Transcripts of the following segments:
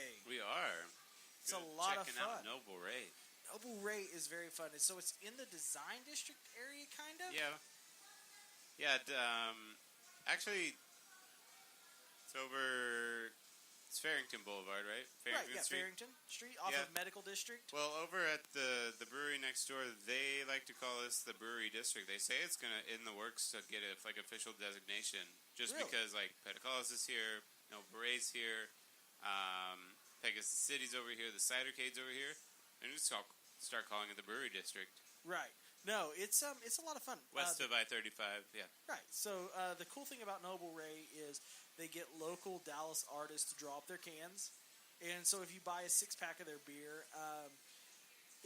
today. We are. It's a lot of checking fun. out Noble Ray. Noble Ray is very fun. So it's in the Design District area, kind of? Yeah. Yeah, actually, it's over... It's Farrington Boulevard, right? Farrington Street? Farrington Street, off of Medical District. Well, over at the brewery next door, they like to call this the Brewery District. They say it's gonna in the works to get it like official designation, just because like Petacalas is here, Noble Ray's here, Pegasus City's over here, the Cidercade's over here, and just start calling it the Brewery District. Right. No, it's a lot of fun. West of I-35, yeah. Right. So the cool thing about Noble Ray is they get local Dallas artists to draw up their cans. And so if you buy a 6-pack of their beer,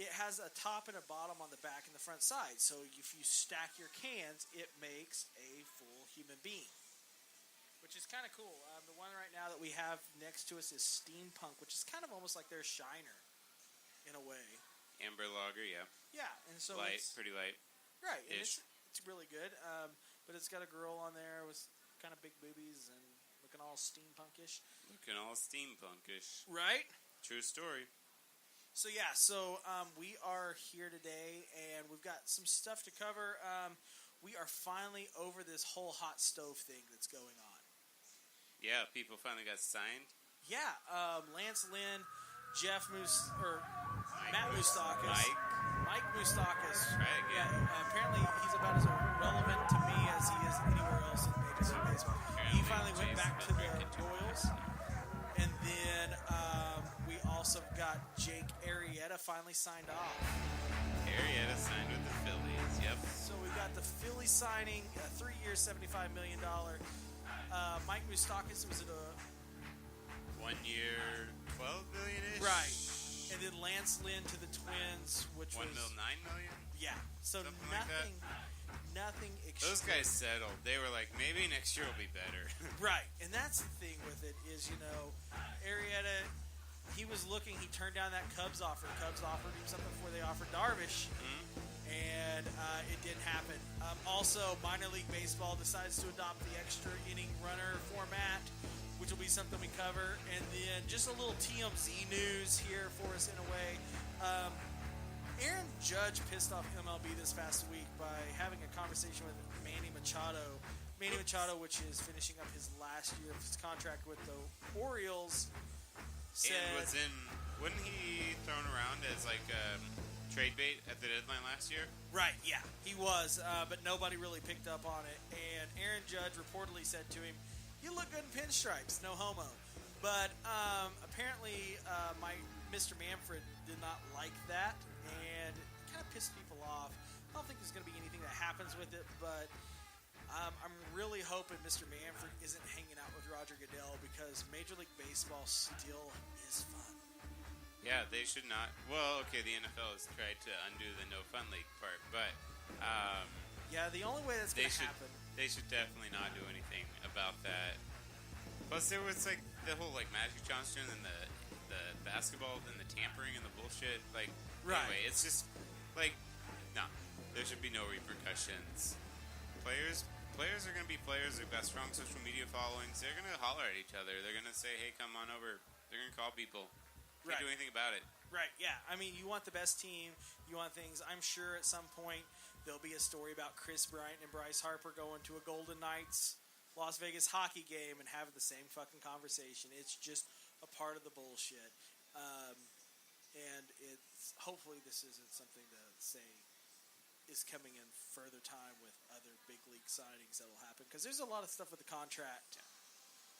it has a top and a bottom on the back and the front side. So if you stack your cans, it makes a full human being, which is kind of cool. The one right now that we have next to us is Steampunk, which is kind of almost like their Shiner in a way. Amber Lager, yeah. Yeah, and so light, pretty light. Right, and it's really good. But it's got a girl on there with kind of big boobies and looking all steampunkish. Right? True story. So yeah, we are here today, and we've got some stuff to cover. We are finally over this whole hot stove thing that's going on. Yeah, people finally got signed. Yeah, Lance Lynn, Matt Moustakis. Mike Moustakis. Try again. Yeah, apparently he's about as relevant to me as he is anywhere else in Major League Baseball. He finally went back to the Royals. And then we also got Jake Arrieta finally signed off. Arrieta signed with the Phillies, yep. So we got the Phillies signing a 3-year, $75 million. Mike Moustakis was at a 1 year, $12 million-ish. Right. And then Lance Lynn to the Twins, which $1 was $9 million. Yeah. So nothing extreme. Those guys settled. They were like, maybe next year will be better. Right. And that's the thing with it is, Arrieta, he was looking. He turned down that Cubs offer. Cubs offered him something before they offered Darvish, and it didn't happen. Also, minor league baseball decides to adopt the extra inning runner format, which will be something we cover. And then just a little TMZ news here for us in a way. Aaron Judge pissed off MLB this past week by having a conversation with Manny Machado. Manny Machado, which is finishing up his last year of his contract with the Orioles, said... And wasn't he thrown around as like a trade bait at the deadline last year? Right, yeah, he was, but nobody really picked up on it. And Aaron Judge reportedly said to him, "You look good in pinstripes, no homo." But apparently, Mr. Manfred did not like that, and it kind of pissed people off. I don't think there's going to be anything that happens with it, but I'm really hoping Mr. Manfred isn't hanging out with Roger Goodell, because Major League Baseball still is fun. Yeah, they should not. Well, okay, the NFL has tried to undo the no fun league part, but yeah, the only way that's going to happen. They should definitely not do anything about that. Plus, there was like the whole like Magic Johnson and the basketball and the tampering and the bullshit. Like, anyway, it's just like, no, there should be no repercussions. Players are going to be players. They've got strong social media followings. They're going to holler at each other. They're going to say, "Hey, come on over." They're going to call people. Can't do anything about it. Right, yeah. I mean, you want the best team. You want things. I'm sure at some point there'll be a story about Chris Bryant and Bryce Harper going to a Golden Knights Las Vegas hockey game and having the same fucking conversation. It's just a part of the bullshit. And it's hopefully this isn't something to say is coming in further time with other big league signings that'll happen, because there's a lot of stuff with the contract.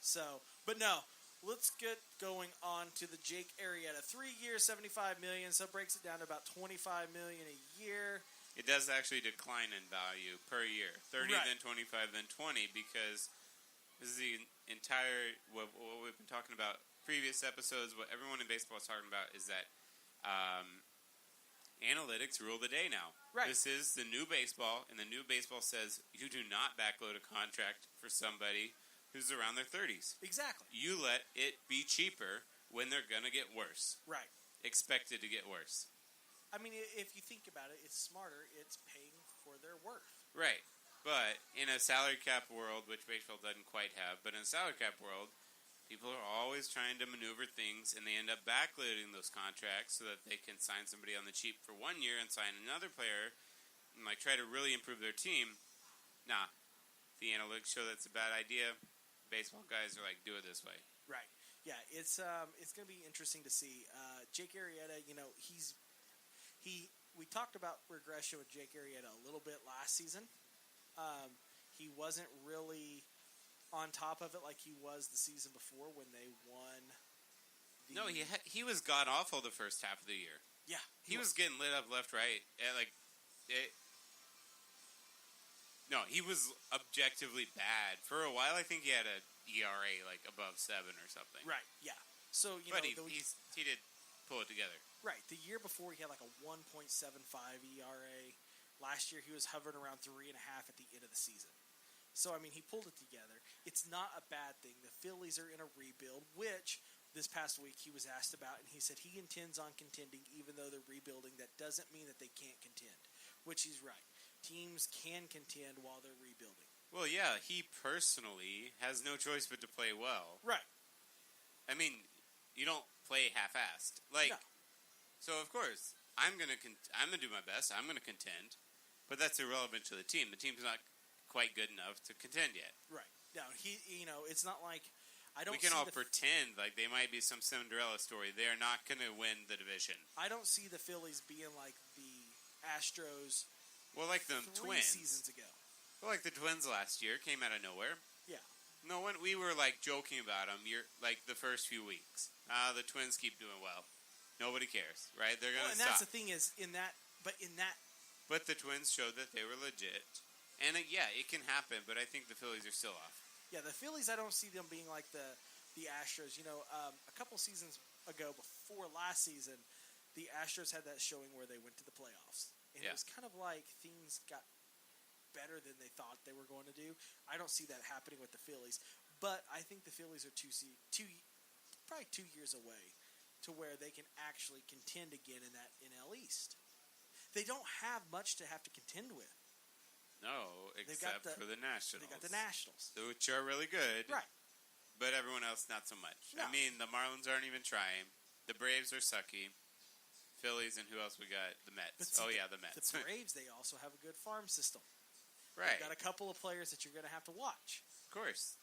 So, but no, let's get going on to the Jake Arrieta 3 years, $75 million. So it breaks it down to about $25 million a year. It does actually decline in value per year, 30, then 25, then 20, because this is the entire what we've been talking about previous episodes. What everyone in baseball is talking about is that analytics rule the day now. Right. This is the new baseball, and the new baseball says you do not backload a contract for somebody who's around their 30s. Exactly. You let it be cheaper when they're going to get worse. Right. Expected to get worse. I mean, if you think about it, it's smarter. It's paying for their worth. Right. But in a salary cap world, which baseball doesn't quite have, but in a salary cap world, people are always trying to maneuver things, and they end up backloading those contracts so that they can sign somebody on the cheap for 1 year and sign another player and like try to really improve their team. Nah, the analytics show that's a bad idea. Baseball guys are like, do it this way. Right. Yeah, it's going to be interesting to see. Jake Arrieta, we talked about regression with Jake Arrieta a little bit last season. He wasn't really on top of it like he was the season before when they won. No, he was god awful the first half of the year. Yeah, he was getting lit up left, right. No, he was objectively bad for a while. I think he had a ERA like above 7 or something. Right. Yeah. So he did pull it together. Right. The year before he had like a 1.75 ERA. Last year he was hovering around 3.5 at the end of the season. So, I mean, he pulled it together. It's not a bad thing. The Phillies are in a rebuild, which this past week he was asked about, and he said he intends on contending even though they're rebuilding. That doesn't mean that they can't contend, which he's right. Teams can contend while they're rebuilding. Well, yeah, he personally has no choice but to play well. Right. I mean, you don't play half-assed. Like, no. So, of course, I'm gonna do my best. I'm going to contend, but that's irrelevant to the team. The team's not quite good enough to contend yet. Right. No, it's not like we can all pretend like they might be some Cinderella story. They are not going to win the division. I don't see the Phillies being like the Astros. Well, like the Twins 3 seasons ago. Well, like the Twins last year came out of nowhere. Yeah. No one. We were like joking about them. Like the first few weeks. The Twins keep doing well. Nobody cares, right? They're going to stop. And that's the thing is But the Twins showed that they were legit. And it can happen, but I think the Phillies are still off. Yeah, the Phillies, I don't see them being like the Astros. A couple seasons ago, before last season, the Astros had that showing where they went to the playoffs. And it was kind of like things got better than they thought they were going to do. I don't see that happening with the Phillies. But I think the Phillies are probably 2 years away to where they can actually contend again in that NL East. They don't have much to have to contend with. No, except for the Nationals. They got the Nationals. Which are really good. Right. But everyone else, not so much. No. I mean, the Marlins aren't even trying. The Braves are sucky. Phillies, and who else we got? The Mets. The Mets. The Braves, they also have a good farm system. Right. They've got a couple of players that you're going to have to watch. Of course.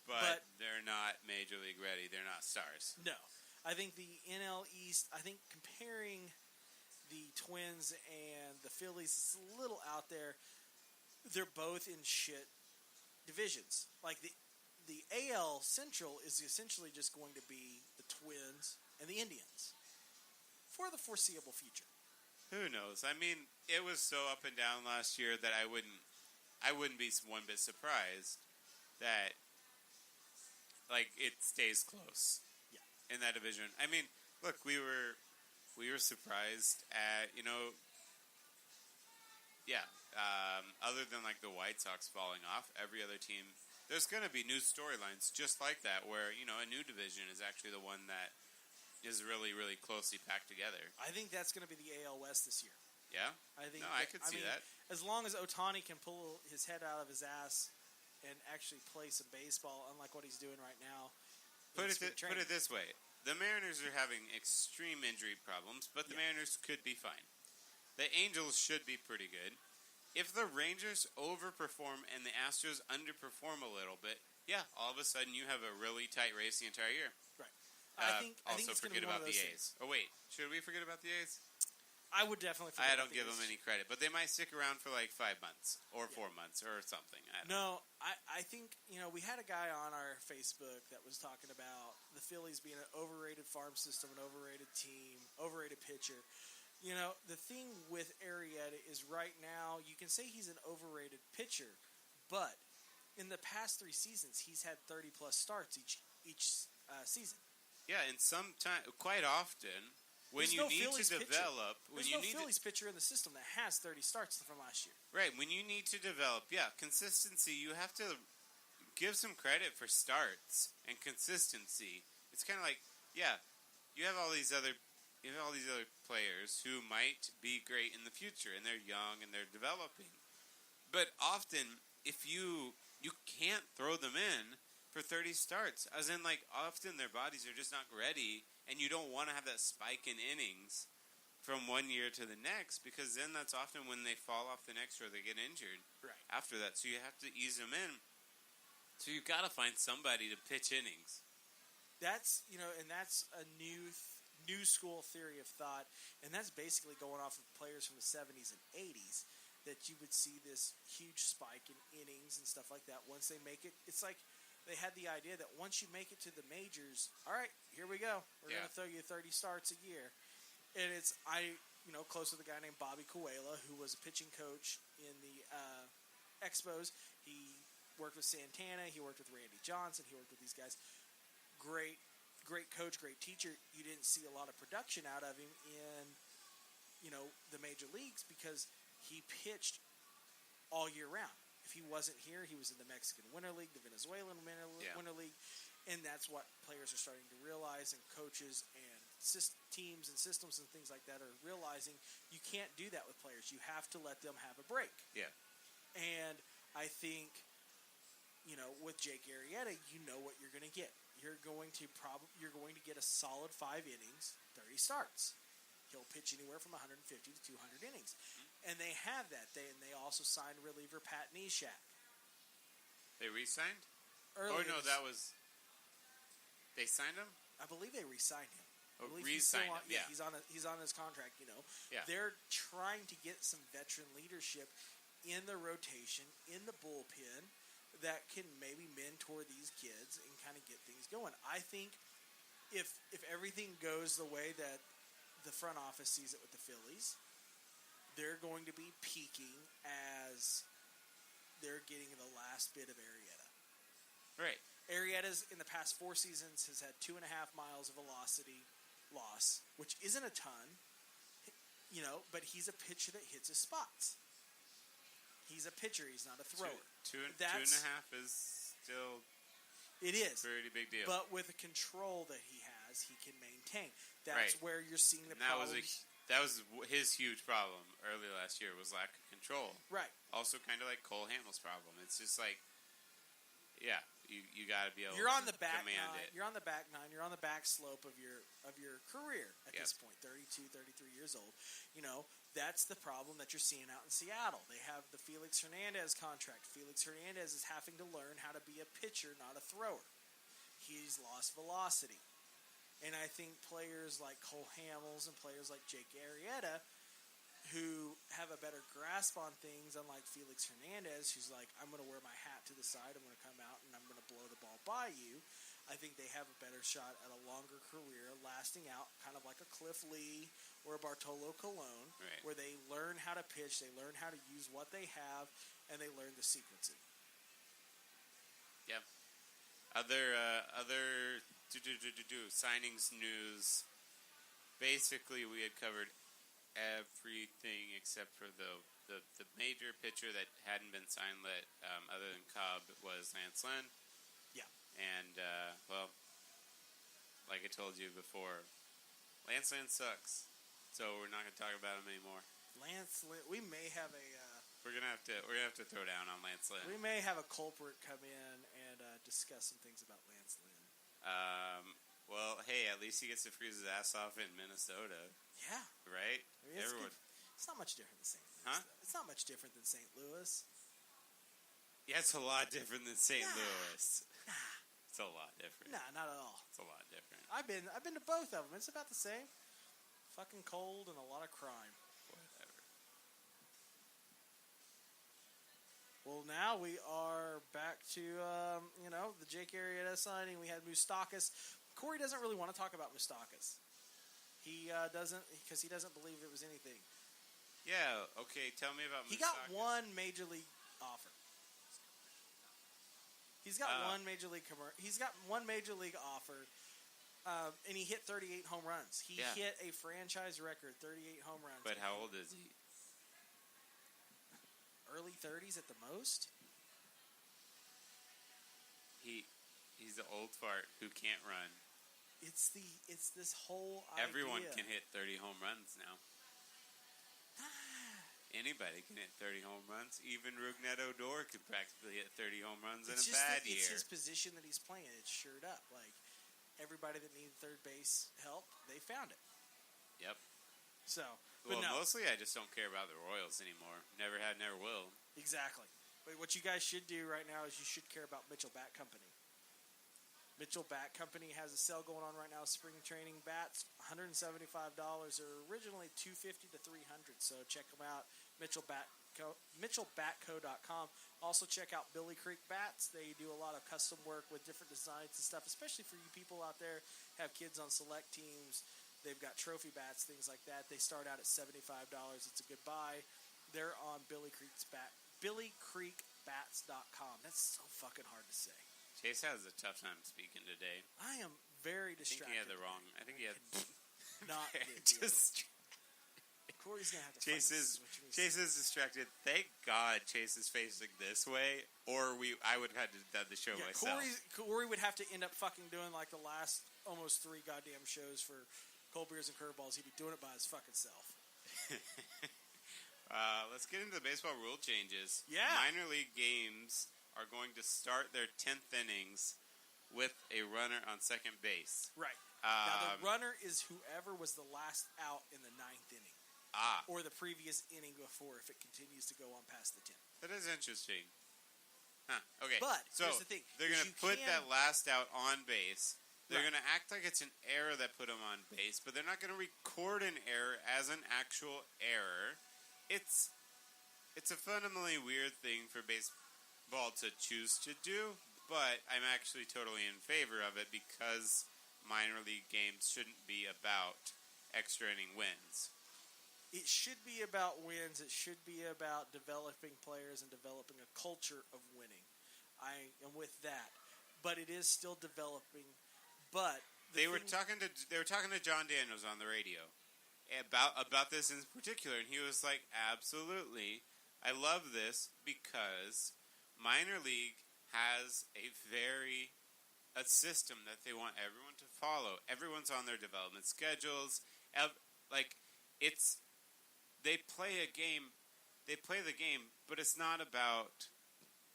But they're not Major League ready. They're not stars. No. I think the NL East, comparing the Twins and the Phillies is a little out there. They're both in shit divisions. Like the AL Central is essentially just going to be the Twins and the Indians for the foreseeable future. Who knows? I mean, it was so up and down last year that I wouldn't be one bit surprised that like it stays close. Yeah. In that division. I mean, look, we were surprised at other than like the White Sox falling off, every other team, there's going to be new storylines just like that where, a new division is actually the one that is really, really closely packed together. I think that's going to be the AL West this year. Yeah? I could see that. As long as Otani can pull his head out of his ass and actually play some baseball, unlike what he's doing right now. Put it this way. The Mariners are having extreme injury problems, but the Mariners could be fine. The Angels should be pretty good. If the Rangers overperform and the Astros underperform a little bit, all of a sudden you have a really tight race the entire year. Right. I think it's forget about the A's. Oh wait, should we forget about the A's? I would definitely forget I don't give them any credit, but they might stick around for like 5 months or 4 months or something. I think, we had a guy on our Facebook that was talking about the Phillies being an overrated farm system, an overrated team, overrated pitcher. The thing with Arrieta is right now, you can say he's an overrated pitcher, but in the past 3 seasons, he's had 30-plus starts each season. Yeah, and quite often, when you need to develop... There's no Phillies pitcher in the system that has 30 starts from last year. Right, when you need to develop, consistency, you have to give some credit for starts and consistency. It's kind of like, you have all these other players who might be great in the future, and they're young and they're developing. But often, if you can't throw them in, for 30 starts. As in, like, often their bodies are just not ready, and you don't want to have that spike in innings from one year to the next, because then that's often when they fall off the next or they get injured after that. So you have to ease them in. So you've got to find somebody to pitch innings. That's, and that's a new school theory of thought, and that's basically going off of players from the 70s and 80s, that you would see this huge spike in innings and stuff like that once they make it. It's like they had the idea that once you make it to the majors, all right, here we go. We're going to throw you 30 starts a year. And it's, close with a guy named Bobby Coelho, who was a pitching coach in the Expos. He worked with Santana. He worked with Randy Johnson. He worked with these guys. Great coach, great teacher. You didn't see a lot of production out of him in, the major leagues because he pitched all year round. If he wasn't here, he was in the Mexican Winter League, the Venezuelan Winter League, and that's what players are starting to realize, and coaches and teams and systems and things like that are realizing you can't do that with players. You have to let them have a break. Yeah. And I think, with Jake Arrieta, you know what you're going to get. You're going to get a solid 5 innings, 30 starts. He'll pitch anywhere from 150 to 200 innings. And they have that. They also signed reliever Pat Neshek. They re-signed? Early that was... They signed him? I believe they re-signed him. Re-signed him, yeah. He's on his contract, Yeah. They're trying to get some veteran leadership in the rotation, in the bullpen, that can maybe mentor these kids and kind of get things going. I think if everything goes the way that the front office sees it with the Phillies, they're going to be peaking as they're getting the last bit of Arrieta. Right. Arrieta's in the past 4 seasons has had 2.5 miles of velocity loss, which isn't a ton, but he's a pitcher that hits his spots. He's a pitcher. He's not a thrower. Two and a half is still... It is. Pretty big deal. But with the control that he has, he can maintain. That's where you're seeing the problems. That was his huge problem early last year, was lack of control. Right. Also kind of like Cole Hamels' problem. It's just like, you got to be able you're on the to back command nine, it. You're on the back nine. You're on the back slope of your career at this point, 32, 33 years old. That's the problem that you're seeing out in Seattle. They have the Felix Hernandez contract. Felix Hernandez is having to learn how to be a pitcher, not a thrower. He's lost velocity. And I think players like Cole Hamels and players like Jake Arrieta, who have a better grasp on things, unlike Felix Hernandez, who's like, I'm going to wear my hat to the side, I'm going to come out, and I'm going to blow the ball by you. I think they have a better shot at a longer career, lasting out, kind of like a Cliff Lee or a Bartolo Colon, where they learn how to pitch, they learn how to use what they have, and they learn the sequencing. Yeah. Other signings news. Basically, we had covered everything except for the major pitcher that hadn't been signed yet, other than Cobb, was Lance Lynn. Yeah. And, like I told you before, Lance Lynn sucks. So we're not going to talk about him anymore. Lance Lynn, we may have a... We're gonna have to throw down on Lance Lynn. We may have a culprit come in and discuss some things about Lance Lynn. Well, hey, at least he gets to freeze his ass off in Minnesota. Yeah. Right? I mean, it's not much different than St. Louis. Huh? It's not much different than St. Louis. Yeah, it's a lot different than St. Nah. Louis. Nah. It's a lot different. Nah, not at all. It's a lot different. I've been to both of them. It's about the same. Fucking cold and a lot of crime. Whatever. Well, now we are back to, the Jake Arrieta signing. We had Moustakas. Corey doesn't really want to talk about Moustakas. He doesn't, because he doesn't believe it was anything. Yeah, okay, tell me about Moustakas. He got one major league offer. He's got one major league offer, and he hit 38 home runs. He hit a franchise record, 38 home runs. But how old is he? Early 30s at the most. He's the old fart who can't run. It's this whole idea. Everyone can hit 30 home runs now. Anybody can hit 30 home runs. Even Rougned Odor could practically hit 30 home runs in a just bad year. It's his position that he's playing. It's shored up. Like, everybody that needed third base help, they found it. Yep. So, mostly I just don't care about the Royals anymore. Never had, never will. Exactly. But what you guys should do right now is you should care about Mitchell Bat Company. Mitchell Bat Company has a sale going on right now. Spring training bats, $175. They're originally $250 to $300. So check them out. MitchellBatco.com. Also check out Billy Creek Bats. They do a lot of custom work with different designs and stuff, especially for you people out there have kids on select teams. They've got trophy bats, things like that. They start out at $75. It's a good buy. They're on BillyCreekBats.com. That's so fucking hard to say. Chase has a tough time speaking today. I am very distracted. I think he had not just. Corey's gonna have to. Chase is distracted. Thank God Chase is facing this way, or I would have had to done the show myself. Corey would have to end up fucking doing like the last almost 3 goddamn shows for Cold Beers and Curveballs. He'd be doing it by his fucking self. Let's get into the baseball rule changes. Yeah. Minor league games are going to start their 10th innings with a runner on second base. Right. Now, the runner is whoever was the last out in the 9th inning. Or the previous inning before, if it continues to go on past the 10th. That is interesting. Huh. Okay. But, so here's the thing. They're going to put that last out on base. They're going to act like it's an error that put him on base, but they're not going to record an error as an actual error. It's a fundamentally weird thing for baseball to choose to do, but I'm actually totally in favor of it because minor league games shouldn't be about extra inning wins. It should be about wins. It should be about developing players and developing a culture of winning. I am with that, but it is still developing. But they were talking to John Daniels on the radio about this in particular, and he was like, "Absolutely, I love this because minor league has a system that they want everyone to follow. Everyone's on their development schedules. They play a game. They play the game, but it's not about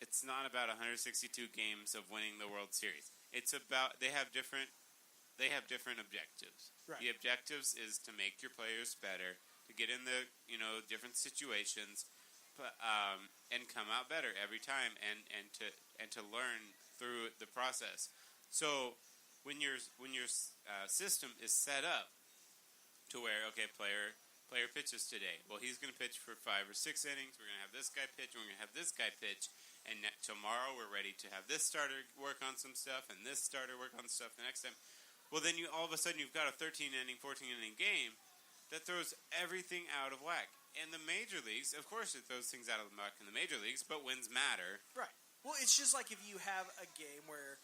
162 games of winning the World Series. It's about they have different objectives. Right. The objectives is to make your players better, to get in the different situations, and come out better every time, and to learn through the process. So when your system is set up to where player pitches today. Well, he's going to pitch for 5 or 6 innings. We're going to have this guy pitch. We're going to have this guy pitch. And tomorrow we're ready to have this starter work on some stuff and this starter work on stuff the next time. Well, then all of a sudden you've got a 13-inning, 14-inning game that throws everything out of whack. And the major leagues, of course, it throws things out of whack in the major leagues, but wins matter. Right. Well, it's just like if you have a game where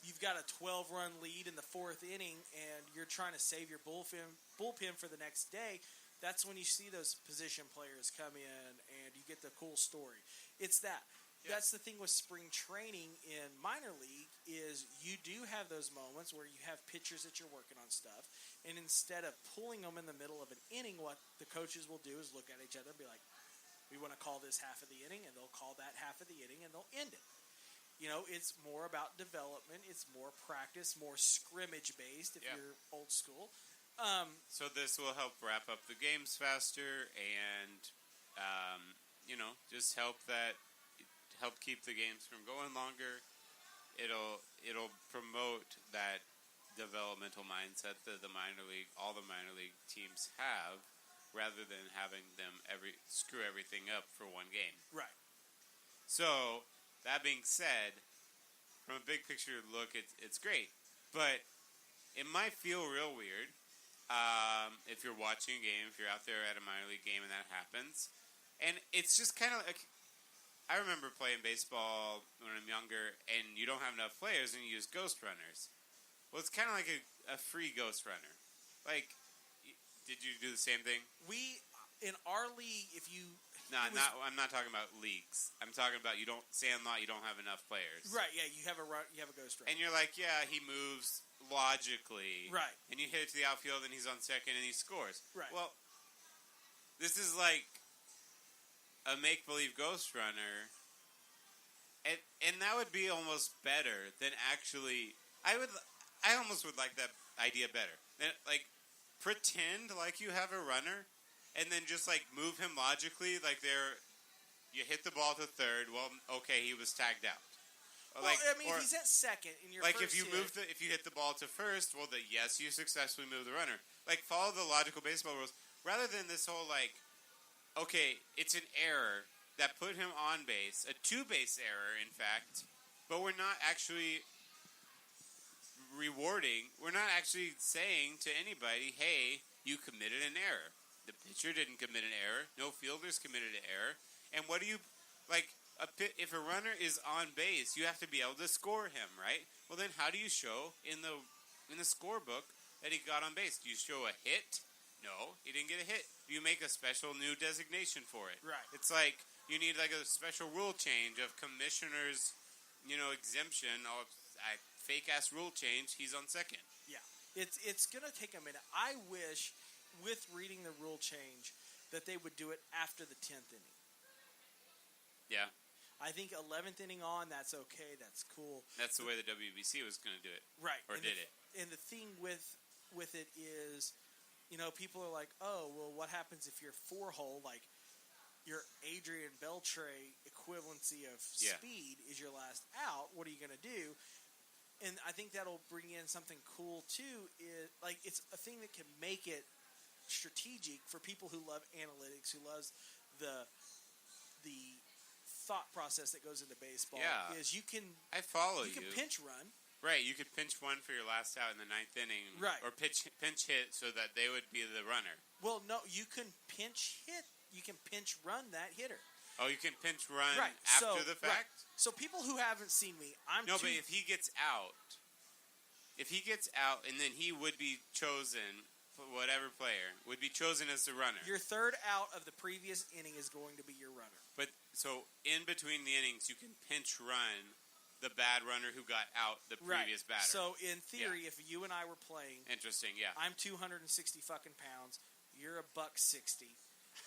you've got a 12-run lead in the 4th inning and you're trying to save your bullpen for the next day. That's when you see those position players come in and you get the cool story. It's that. Yeah. That's the thing with spring training in minor league is you do have those moments where you have pitchers that you're working on stuff, and instead of pulling them in the middle of an inning, what the coaches will do is look at each other and be like, we want to call this half of the inning, and they'll call that half of the inning, and they'll end it. It's more about development. It's more practice, more scrimmage-based if you're old school. So this will help wrap up the games faster and, just help keep the games from going longer. It'll promote that developmental mindset that all the minor league teams have, rather than having them screw everything up for one game. Right. So that being said, from a big picture look, it's great, but it might feel real weird. If you're watching a game, if you're out there at a minor league game and that happens. And it's just kind of like, I remember playing baseball when I'm younger, and you don't have enough players, and you use ghost runners. Well, it's kind of like a free ghost runner. Like, did you do the same thing? In our league, if you... I'm not talking about leagues. I'm talking about you don't have enough players. Right, yeah, you have a ghost runner. And you're like, yeah, he moves logically. Right. And you hit it to the outfield and he's on second and he scores. Right. Well, This is like a make-believe ghost runner, and that would be almost better than actually. I almost would like that idea better. Like, pretend like you have a runner, and then just like move him logically. Like you hit the ball to third. Well, okay, he was tagged out. Well, I mean, if he's at second in your like first if you hit the ball to first, well, yes, you successfully moved the runner. Like, follow the logical baseball rules rather than this whole like, okay, it's an error that put him on base, a two-base error, in fact, but we're not actually rewarding. We're not actually saying to anybody, hey, you committed an error. The pitcher didn't commit an error. No fielders committed an error. And what do you like? If a runner is on base, you have to be able to score him, right? Well, then how do you show in the scorebook that he got on base? Do you show a hit? No, he didn't get a hit. Do you make a special new designation for it? Right. It's like you need like a special rule change of commissioner's, exemption. Oh, fake ass rule change. He's on second. Yeah, it's gonna take a minute. I wish, with reading the rule change, that they would do it after the 10th inning. Yeah. I think 11th inning on, that's okay. That's cool. That's the way the WBC was going to do it. Right. Or did it. And the thing with it is, people are like, oh, well, what happens if your four-hole, like your Adrian Beltre equivalency of speed is your last out? What are you going to do? And I think that'll bring in something cool, too. Like, it's a thing that can make it strategic for people who love analytics, who loves the thought process that goes into baseball. Yeah. Is you can you can pinch run. Right, you could pinch one for your last out in the 9th inning. Right. Or pinch hit so that they would be the runner. Well, no, you can pinch hit. You can pinch run that hitter. Oh, you can pinch run after the fact? Right. So people who haven't seen me, but if he gets out, and then he would be chosen, whatever player, would be chosen as the runner. Your third out of the previous inning is going to be your runner. But, so, in between the innings, you can pinch run the bad runner who got out the previous batter. So, in theory, if you and I were playing... Interesting, yeah. I'm 260 fucking pounds. You're $160.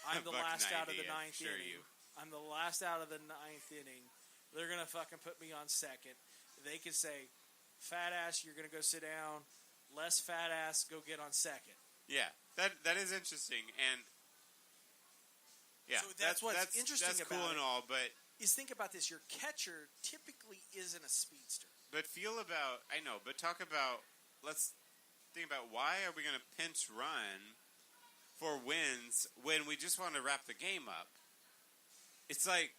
I'm the last out of the 9th inning. I'm the last out of the 9th inning. They're going to fucking put me on second. They could say, fat ass, you're going to go sit down. Less fat ass, go get on second. Yeah, that is interesting, and... Yeah, so that's what's interesting that's about cool it. And all, but think about this: your catcher typically isn't a speedster. But let's think about why are we going to pinch run for wins when we just want to wrap the game up? It's like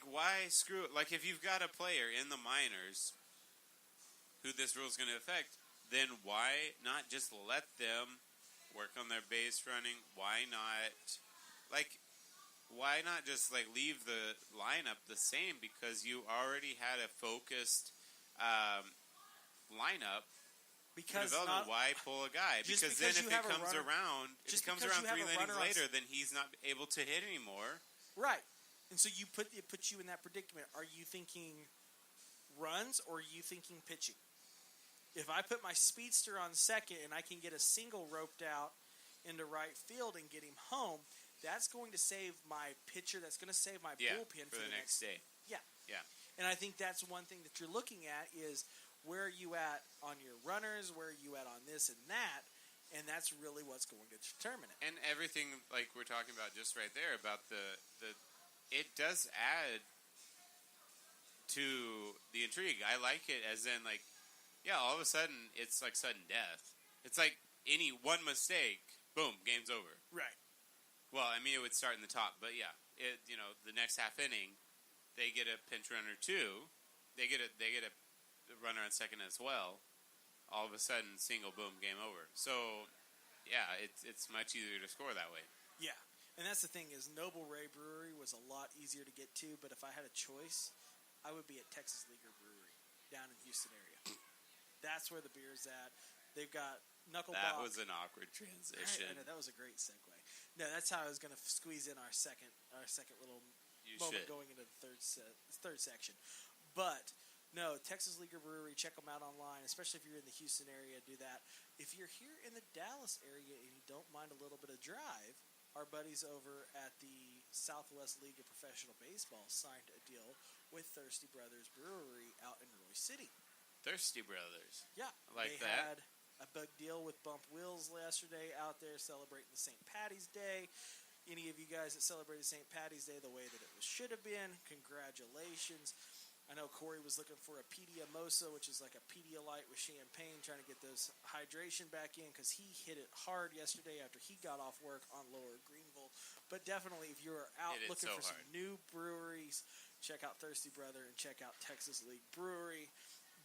why screw it? Like, if you've got a player in the minors who this rule is going to affect, then why not just let them work on their base running? Why not just leave the lineup the same, because you already had a focused lineup. Because why pull a guy? Because then if it comes around 3 innings later, then he's not able to hit anymore. Right, and so it puts you in that predicament. Are you thinking runs or are you thinking pitching? If I put my speedster on second and I can get a single roped out into right field and get him home, that's going to save my pitcher. That's going to save my bullpen for the next day. Yeah. And I think that's one thing that you're looking at is where are you at on your runners? Where are you at on this and that? And that's really what's going to determine it. And everything like we're talking about just right there about the it does add to the intrigue. I like it as in all of a sudden it's like sudden death. It's like any one mistake, boom, game's over. Right. Well, I mean, it would start in the top, but yeah, the next half inning, they get a pinch runner too. They get a runner on second as well. All of a sudden, single, boom, game over. So, yeah, it's much easier to score that way. Yeah, and that's the thing is Noble Ray Brewery was a lot easier to get to, but if I had a choice, I would be at Texas Leaguer Brewery down in Houston area. That's where the beer's at. They've got Knuckleball. That was an awkward transition. I know, that was a great segue. No, that's how I was going to squeeze in our second little moment going into the third section. But no, Texas Leaguer Brewery, check them out online, especially if you're in the Houston area. Do that. If you're here in the Dallas area and you don't mind a little bit of drive, our buddies over at the Southwest League of Professional Baseball signed a deal with Thirsty Brothers Brewery out in Roy City. Thirsty Brothers. Yeah. They had a big deal with Bump Wheels yesterday out there celebrating the St. Patty's Day. Any of you guys that celebrated St. Patty's Day the way that it should have been, congratulations. I know Corey was looking for a Pediamosa, which is like a Pedialyte with champagne, trying to get those hydration back in because he hit it hard yesterday after he got off work on Lower Greenville. But definitely, if you're out looking for some new breweries, check out Thirsty Brother and check out Texas League Brewery.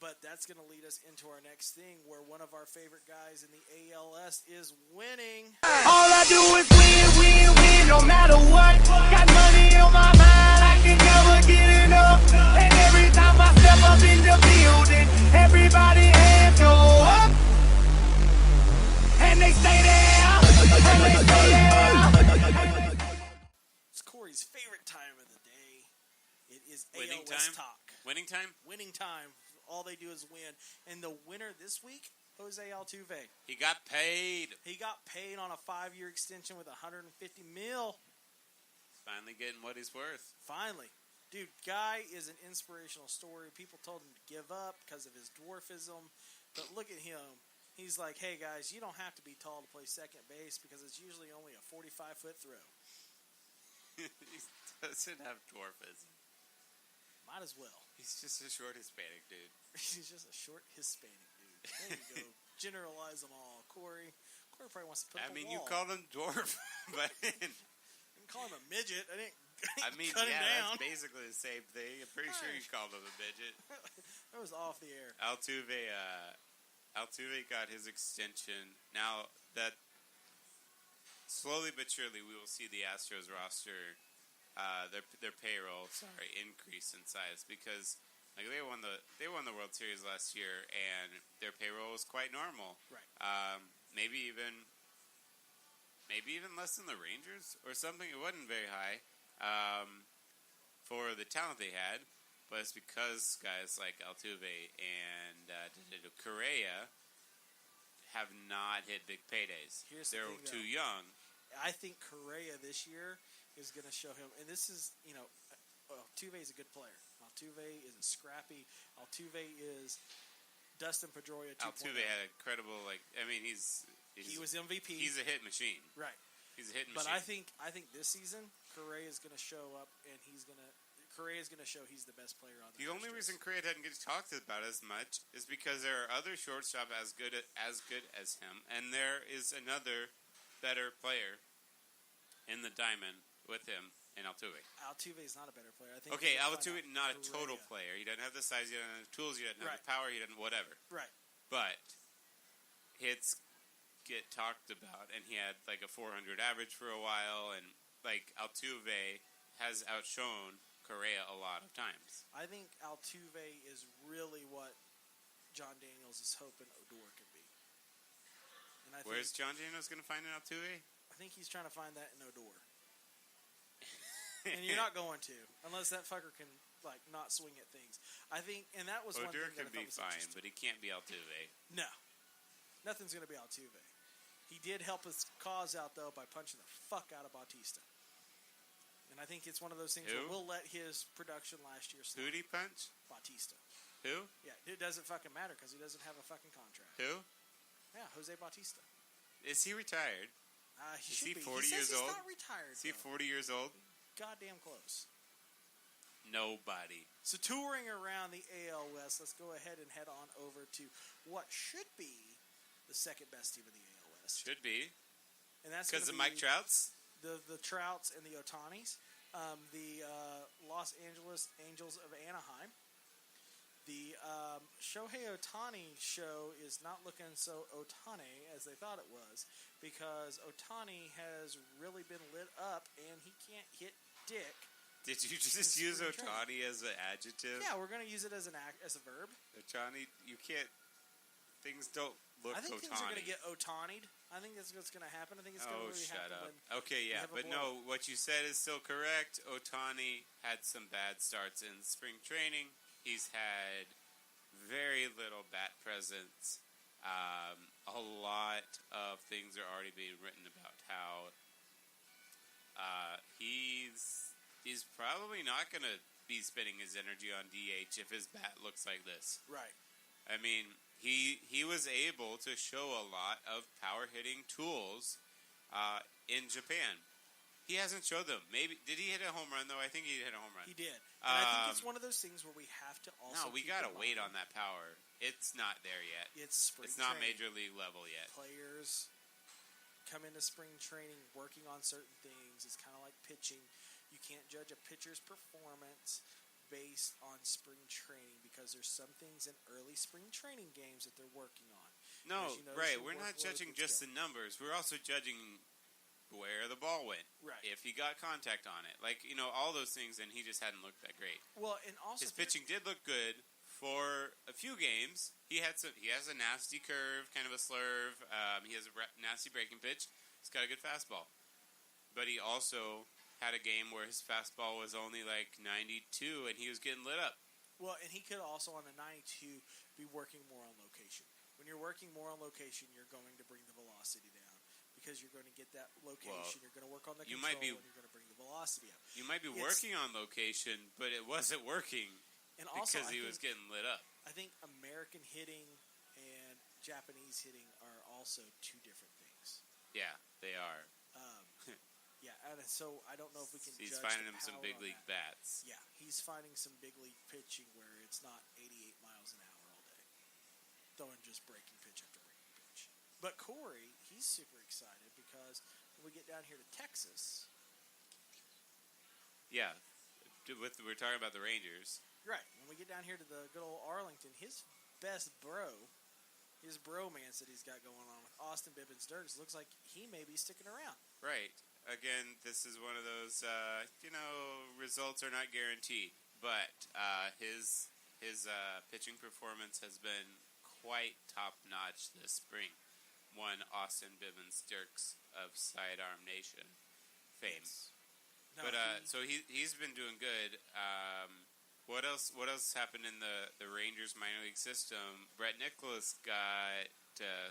But that's going to lead us into our next thing, where one of our favorite guys in the ALS is winning. All I do is win, win, win, no matter what. Got money on my mind, I can never get enough. And every time I step up in the building, everybody hands go up. And they stay there, and they stay there. It's Corey's favorite time of the day. It is Winning ALS time? talk. Winning time? Winning time. All they do is win. And the winner this week, Jose Altuve. He got paid. He got paid on a 5-year extension with $150 million. Finally getting what he's worth. Finally. Dude, guy is an inspirational story. People told him to give up because of his dwarfism. But look at him. He's like, hey, guys, you don't have to be tall to play second base because it's usually only a 45-foot throw. He doesn't have dwarfism. Might as well. He's just a short Hispanic dude. He's just a short Hispanic dude. There you go. Generalize them all. Corey probably wants to put up a wall. You called him dwarf, but I didn't call him a midget. I didn't cut him down. That's basically the same thing. I'm pretty sure you called him a midget. That was off the air. Altuve got his extension. Now that slowly but surely we will see the Astros roster, their payroll increase in size because like they won the World Series last year and their payroll was quite normal. Right. Maybe even less than the Rangers or something. It wasn't very high for the talent they had, but it's because guys like Altuve and Correa have not hit big paydays. They're too young. I think Correa this year is going to show him, and this is, Altuve is a good player. Altuve is a scrappy. Altuve is Dustin Pedroia 2.0. Altuve had incredible, he was MVP. He's a hit machine. Right. He's a hit machine. But I think this season, Correa is going to show up, and Correa is going to show he's the best player on the The only reason Correa doesn't get talked about as much is because there are other shortstop as good as him, and there is another better player in the diamond with him in Altuve. Altuve is not a better player. I think. Okay, Altuve not a total player. He doesn't have the size. He doesn't have the tools. He doesn't have the power. He doesn't whatever. Right. But hits get talked about, and he had like a 400 average for a while, and like Altuve has outshone Correa a lot of times. I think Altuve is really what John Daniels is hoping Odor can be. And Where's John Daniels going to find an Altuve? I think he's trying to find that in Odor. And you're not going to, unless that fucker can not swing at things. I think, and that was Odor one thing can that I be thought was fine, but he can't be Altuve. No, nothing's going to be Altuve. He did help his cause out though by punching the fuck out of Bautista. And I think it's one of those things where we'll let his production last year slide. Who did he punch? Bautista. Who? Yeah, it doesn't fucking matter because he doesn't have a fucking contract. Who? Yeah, Jose Bautista. Is he retired? Is he 40 years old? He's not retired. Is he 40 years old? Goddamn close. Nobody. So touring around the AL West, let's go ahead and head on over to what should be the second best team in the AL West. Should be. And that's because of Mike Trouts? The Trouts and the Otanis. The Los Angeles Angels of Anaheim. The Shohei Otani show is not looking so Otani as they thought it was because Otani has really been lit up and he can't hit dick. Did you just use Otani as an adjective? Yeah, we're going to use it as a verb. Otani, you can't. Things don't look Otani. I think things are going to get Otani'd. I think that's what's going to happen. I think it's going to really happen. Shut up. Okay, yeah, but no, what you said is still correct. Otani had some bad starts in spring training. He's had very little bat presence. A lot of things are already being written about how he's probably not going to be spending his energy on DH if his bat looks like this. Right. I mean, he was able to show a lot of power hitting tools in Japan. He hasn't showed them. Maybe did he hit a home run though? I think he hit a home run. He did. And I think it's one of those things where we have to also. No, we gotta wait on that power. It's not there yet. It's spring. It's not training. major league level yet. Players come into spring training working on certain things. It's kind of like pitching. You can't judge a pitcher's performance based on spring training because there's some things in early spring training games that they're working on. No, right. We're not judging just the numbers. We're also judging where the ball went. Right. If he got contact on it. Like, all those things, and he just hadn't looked that great. Well, and also his pitching did look good for a few games. He has a nasty curve, kind of a slurve. He has a nasty breaking pitch. He's got a good fastball. But he also had a game where his fastball was only like 92, and he was getting lit up. Well, and he could also, on the 92, be working more on location. When you're working more on location, you're going to bring the velocity down. Because you're going to get that location, you're going to work on the control, and you're going to bring the velocity up. You might be working on location, but it wasn't working and also, because he was getting lit up. I think American hitting and Japanese hitting are also two different things. Yeah, they are. Yeah, and so I don't know if we can. He's judge finding the him some power big on league that. bats. Yeah, he's finding some big league pitching where it's not 88 miles an hour all day, throwing just breaking pitch after breaking pitch. But Corey, he's super excited because when we get down here to Texas. Yeah, we're talking about the Rangers. Right. When we get down here to the good old Arlington, his bromance that he's got going on with Austin Bibbins-Dirks looks like he may be sticking around. Right. Again, this is one of those, results are not guaranteed. But his pitching performance has been quite top-notch this spring. One Austin Bibbins-Dirks of Sidearm Nation fame. Yes. No, but so he's been doing good. What else happened in the Rangers minor league system? Brett Nicholas got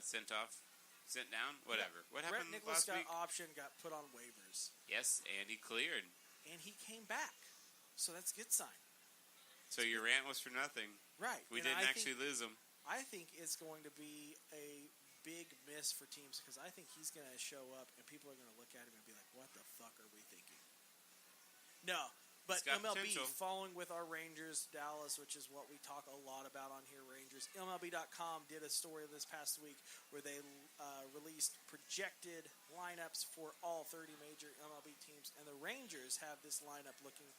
sent down, whatever. Yeah. What happened Brett Nicholas last week? got put on waivers. Yes, and he cleared. And he came back. So that's a good sign. So your rant was for nothing. Right. We didn't actually lose him. I think it's going to be a big miss for teams because I think he's going to show up and people are going to look at him and be like, what the fuck are we thinking? No. But MLB, potential. following with our Rangers, Dallas, which is what we talk a lot about on here, Rangers, MLB.com did a story this past week where they released projected lineups for all 30 major MLB teams, and the Rangers have this lineup looking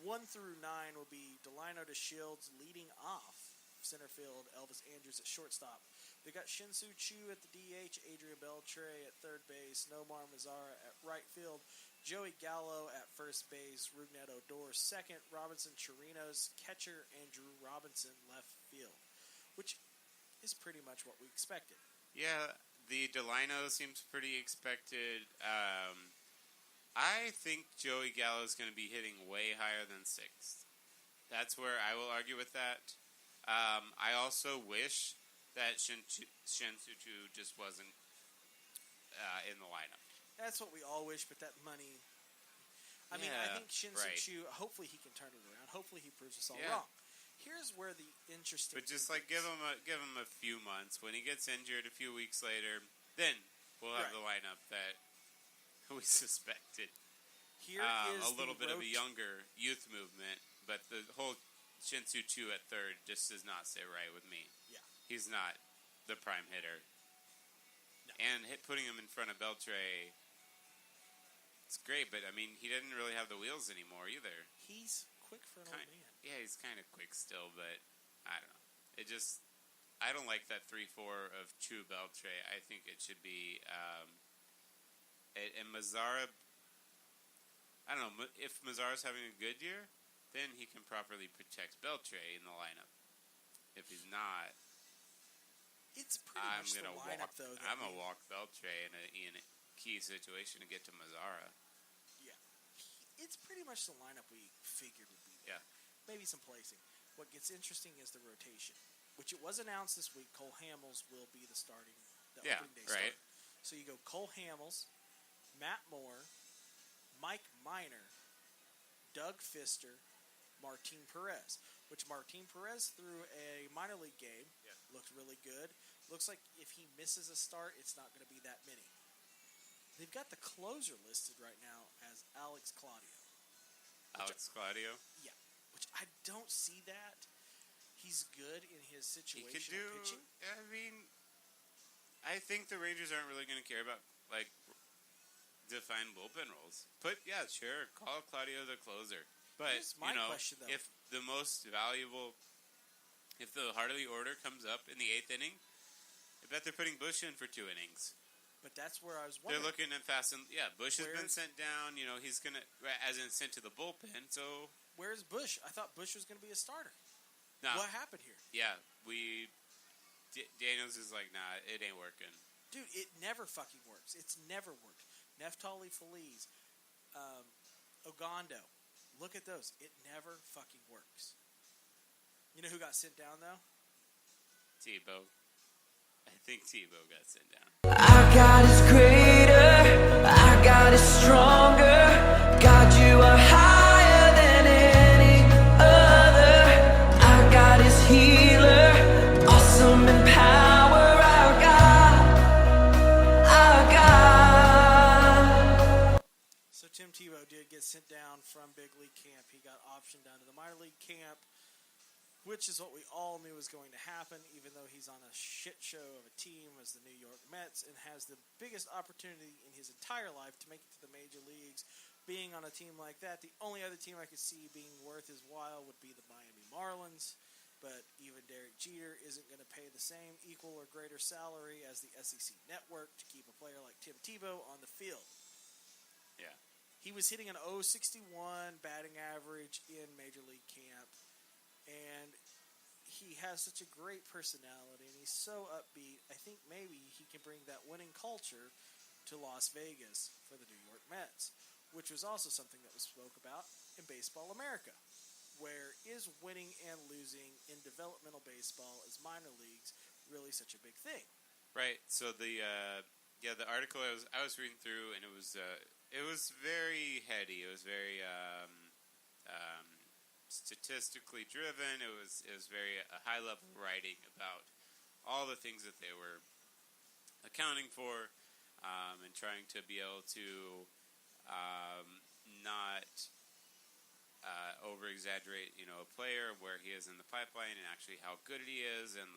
1 through 9 will be Delino to Shields leading off center field, Elvis Andrews at shortstop. They got Shin-Soo Choo at the DH, Adrian Beltre at third base, Nomar Mazara at right field, Joey Gallo at first base, Rougned Odor second, Robinson Chirinos catcher, and Drew Robinson left field, which is pretty much what we expected. Yeah, the Delino seems pretty expected. I think Joey Gallo is going to be hitting way higher than 6th. That's where I will argue with that. I also wish that Shin-Soo Choo just wasn't in the lineup. That's what we all wish, but that money... I mean, I think Shin-Soo Choo, hopefully he can turn it around. Hopefully he proves us all wrong. Here's where the interesting... But just like give him a few months. When he gets injured a few weeks later, then we'll have the lineup that we suspected. Here is a little bit of a younger youth movement, but the whole Shin-Soo Choo at third just does not sit right with me. Yeah. He's not the prime hitter. No. And putting him in front of Beltre, it's great, but I mean, he didn't really have the wheels anymore either. He's quick for an old man. Yeah, he's kind of quick still, but I don't know. I don't like that 3-4 of Choo Beltre. I think it should be, and Mazara, I don't know, if Mazara's having a good year, then he can properly protect Beltre in the lineup. If he's not, it's pretty much the lineup, though. I'm going to walk Beltre in a key situation to get to Mazara. Yeah. It's pretty much the lineup we figured would be there. Yeah. Maybe some placing. What gets interesting is the rotation, which it was announced this week. Cole Hamels will be the opening day starter. So you go Cole Hamels, Matt Moore, Mike Minor, Doug Fister, Martin Perez, which Martin Perez threw a minor league game, looked really good. Looks like if he misses a start, it's not going to be that many. They've got the closer listed right now as Alex Claudio. Claudio? Yeah, which I don't see that. He's good in his situation pitching. I mean, I think the Rangers aren't really going to care about, like, defined bullpen roles. But, yeah, sure, call Claudio the closer. But, question, if the most valuable, if the Hartley order comes up in the 8th inning, I bet they're putting Bush in for 2 innings. But that's where I was wondering. They're looking at Bush has been sent down. He's going to, as in sent to the bullpen, so. Where's Bush? I thought Bush was going to be a starter. Nah. What happened here? Yeah, Daniels is like, nah, it ain't working. Dude, it never fucking works. It's never worked. Neftali Feliz, Ogando. Look at those. It never fucking works. You know who got sent down, though? Tebow. I think Tebow got sent down. Our God is greater. Our God is stronger. God, you are higher than any other. Our God is healer. Awesome in power. Our God. Our God. So Tim Tebow did get sent down from big league camp. He got optioned down to the minor league camp, which is what we all knew was going to happen, even though he's on a shit show of a team as the New York Mets and has the biggest opportunity in his entire life to make it to the major leagues. Being on a team like that, the only other team I could see being worth his while would be the Miami Marlins, but even Derek Jeter isn't going to pay the same, equal, or greater salary as the SEC network to keep a player like Tim Tebow on the field. Yeah. He was hitting an .061 batting average in Major League Camp, and he has such a great personality, and he's so upbeat. I think maybe he can bring that winning culture to Las Vegas for the New York Mets, which was also something that was spoke about in Baseball America, where is winning and losing in developmental baseball as minor leagues really such a big thing? Right. So the article I was reading through, and it was very heady. It was very statistically driven. It was very high level writing about all the things that they were accounting for, and trying to be able to not over exaggerate, a player where he is in the pipeline and actually how good he is, and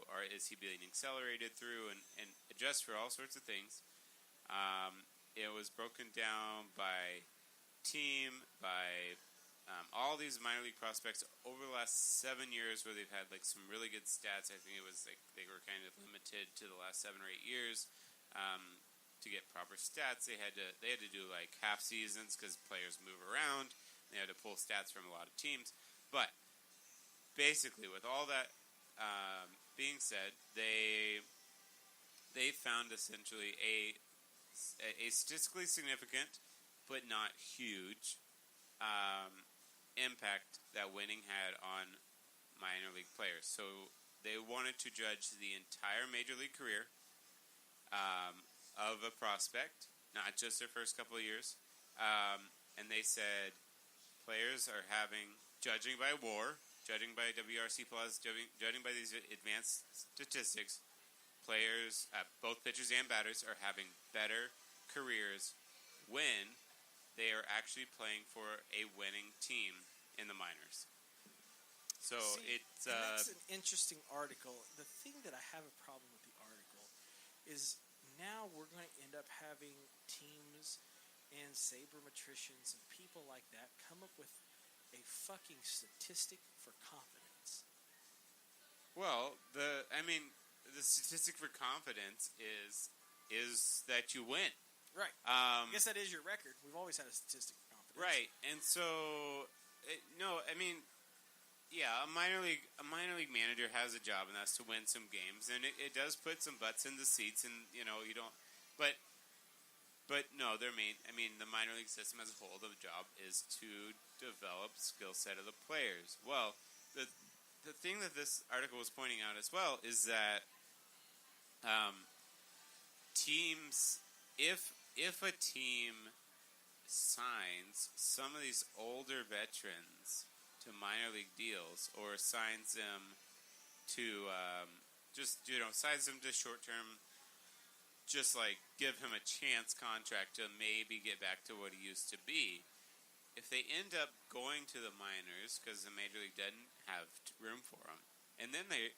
or is he being accelerated through, and adjust for all sorts of things. It was broken down by team, by all these minor league prospects over the last 7 years, where they've had some really good stats. I think it was they were kind of limited to the last 7 or 8 years to get proper stats. They had to do half seasons because players move around. They had to pull stats from a lot of teams. But basically, with all that being said, they found essentially a statistically significant but not huge impact that winning had on minor league players. So they wanted to judge the entire major league career of a prospect, not just their first couple of years. And they said players are judging by WAR, judging by WRC+, judging by these advanced statistics, players, both pitchers and batters, are having better careers when they are actually playing for a winning team in the minors. So that's an interesting article. The thing that I have a problem with the article is now we're going to end up having teams and sabermetricians and people like that come up with a fucking statistic for confidence. Well, the statistic for confidence is that you win. Right. I guess that is your record. We've always had a statistic for confidence. Right. And so, a minor league manager has a job, and that's to win some games, and it does put some butts in the seats, and you don't. But no, the minor league system as a whole, the job is to develop skill set of the players. Well, the thing that this article was pointing out as well is that teams, if a team signs some of these older veterans to minor league deals, or signs them to signs them to short term, just like give him a chance contract to maybe get back to what he used to be. If they end up going to the minors because the major league doesn't have room for them, and then they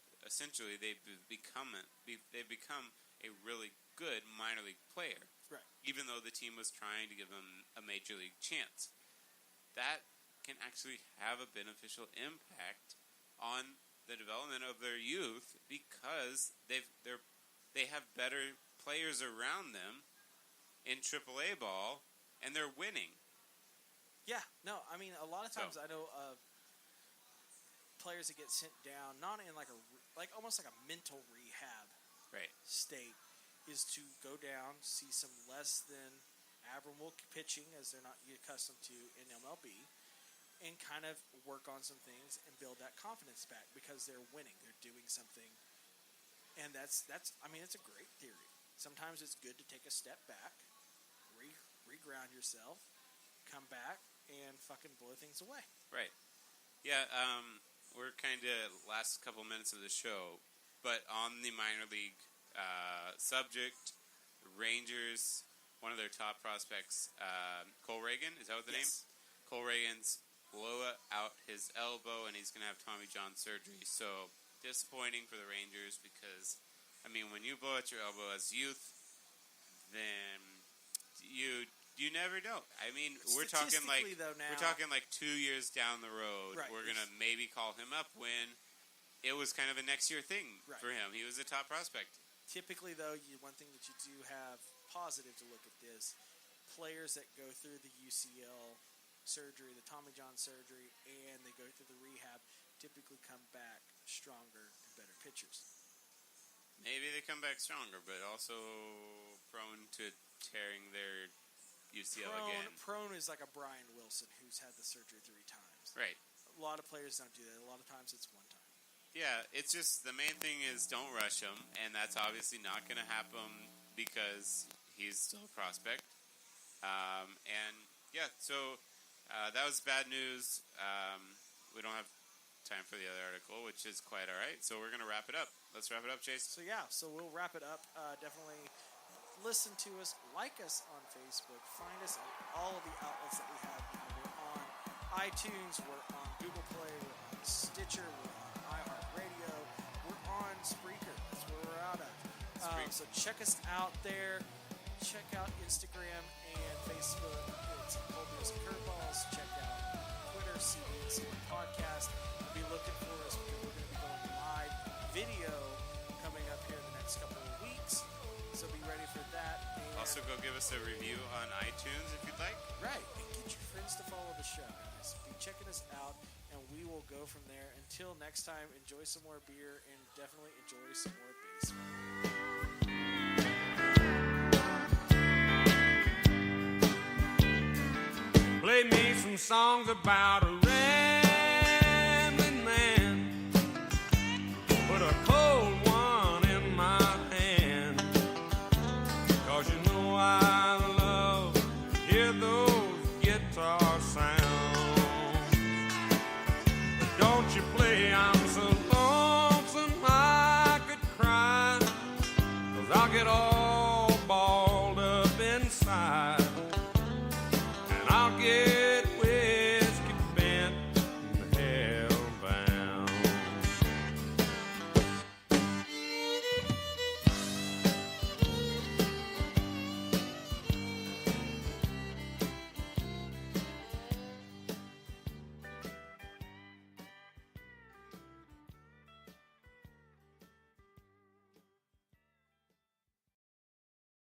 become a really good minor league player, right? Even though the team was trying to give them a major league chance, that can actually have a beneficial impact on the development of their youth because they have better players around them in AAA ball, and they're winning. Yeah, no, I mean, a lot of times I know players that get sent down, not in like almost like a mental rehab state, is to go down, see some less than admirable pitching as they're not accustomed to in MLB, and kind of work on some things and build that confidence back because they're winning, they're doing something, and that's I mean, it's a great theory. Sometimes it's good to take a step back, reground yourself, come back, and fucking blow things away. Right. Yeah, we're kind of last couple minutes of the show, but on the minor league subject, Rangers, one of their top prospects, Cole Reagan, is that what the name? Cole Reagan's blow out his elbow, and he's going to have Tommy John surgery. So, disappointing for the Rangers because, I mean, when you blow out your elbow as youth, then you never know. I mean, we're talking like 2 years down the road. Right. We're gonna maybe call him up when it was kind of a next year thing for him. He was a top prospect. Typically, though, one thing that you do have positive to look at this: players that go through the UCL surgery, the Tommy John surgery, and they go through the rehab, typically come back stronger and better pitchers. Maybe they come back stronger, but also prone to tearing their UCL again. Prone is like a Brian Wilson who's had the surgery 3 times. Right. A lot of players don't do that. A lot of times it's 1 time. Yeah, it's just the main thing is don't rush him, and that's obviously not going to happen because he's still a prospect. That was bad news. We don't have time for the other article, which is quite all right. So we're going to wrap it up. Let's wrap it up, Chase. So we'll wrap it up. Definitely listen to us, like us on Facebook, find us on all of the outlets that we have now. We're on iTunes, we're on Google Play, we're on Stitcher, we're on iHeartRadio, we're on Spreaker. That's where we're out of. So check us out there. Check out Instagram and Facebook. It's Colby's Curveballs. Check out Twitter, CBS Podcast. Be looking for us because we're going to be going live video coming up here in the next couple of weeks. So be ready for that. And also, go give us a review on iTunes if you'd like. Right. And get your friends to follow the show, guys. Be checking us out, and we will go from there. Until next time, enjoy some more beer and definitely enjoy some more baseball. Play me some songs about a rambling man. Put a cold one in my hand. 'Cause you know I love to hear those guitar sounds. But don't you play, I'm so lonesome I could cry. 'Cause I'll get all